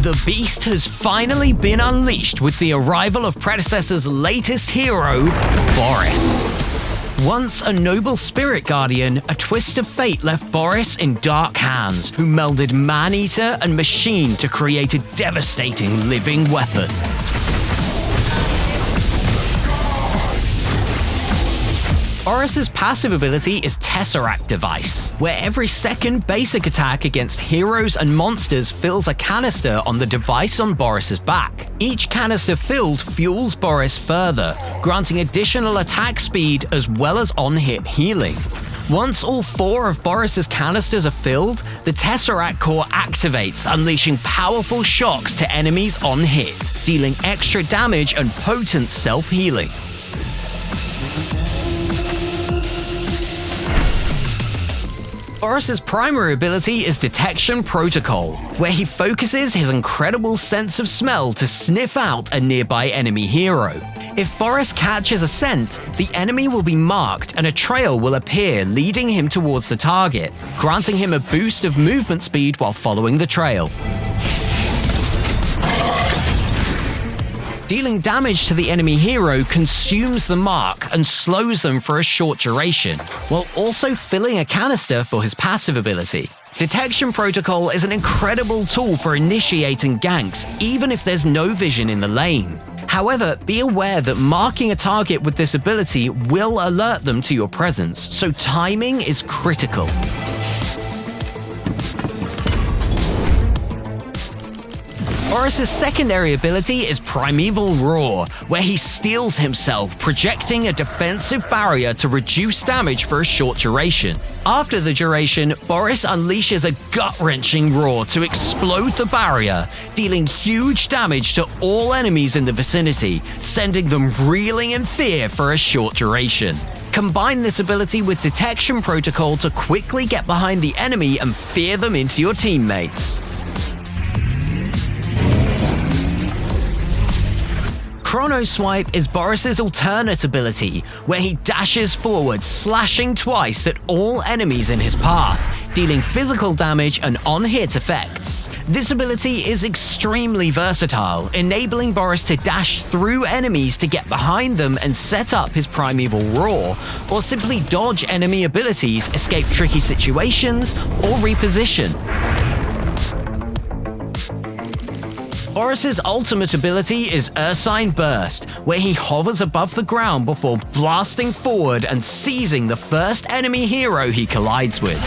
The beast has finally been unleashed with the arrival of Predecessor's latest hero, Boris. Once a noble spirit guardian, a twist of fate left Boris in dark hands, who melded man-eater and machine to create a devastating living weapon. Boris's passive ability is Tesseract Device, where every second basic attack against heroes and monsters fills a canister on the device on Boris's back. Each canister filled fuels Boris further, granting additional attack speed as well as on-hit healing. Once all 4 of Boris's canisters are filled, the Tesseract core activates, unleashing powerful shocks to enemies on hit, dealing extra damage and potent self-healing. Boris's primary ability is Detection Protocol, where he focuses his incredible sense of smell to sniff out a nearby enemy hero. If Boris catches a scent, the enemy will be marked and a trail will appear leading him towards the target, granting him a boost of movement speed while following the trail. Dealing damage to the enemy hero consumes the mark and slows them for a short duration, while also filling a canister for his passive ability. Detection Protocol is an incredible tool for initiating ganks, even if there's no vision in the lane. However, be aware that marking a target with this ability will alert them to your presence, so timing is critical. Boris's secondary ability is Primeval Roar, where he steels himself, projecting a defensive barrier to reduce damage for a short duration. After the duration, Boris unleashes a gut-wrenching roar to explode the barrier, dealing huge damage to all enemies in the vicinity, sending them reeling in fear for a short duration. Combine this ability with Detection Protocol to quickly get behind the enemy and fear them into your teammates. Chrono Swipe is Boris's alternate ability, where he dashes forward, slashing twice at all enemies in his path, dealing physical damage and on-hit effects. This ability is extremely versatile, enabling Boris to dash through enemies to get behind them and set up his Primeval Roar, or simply dodge enemy abilities, escape tricky situations, or reposition. Boris's ultimate ability is Ursine Burst, where he hovers above the ground before blasting forward and seizing the first enemy hero he collides with.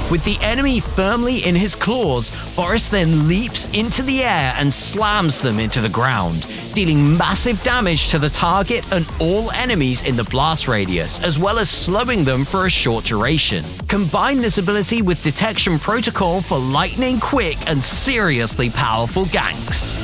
With the enemy firmly in his claws, Boris then leaps into the air and slams them into the ground, dealing massive damage to the target and all enemies in the blast radius, as well as slowing them for a short duration. Combine this ability with Detection Protocol for lightning-quick and seriously powerful ganks.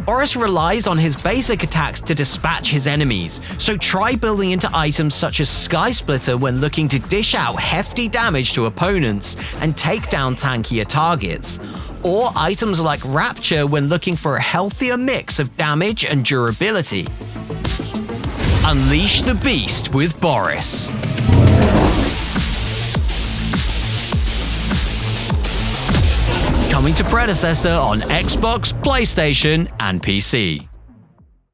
Boris relies on his basic attacks to dispatch his enemies, so try building into items such as Sky Splitter when looking to dish out hefty damage to opponents and take down tankier targets, or items like Rapture when looking for a healthier mix of damage and durability. Unleash the beast with Boris. Coming to Predecessor on Xbox, PlayStation, and PC.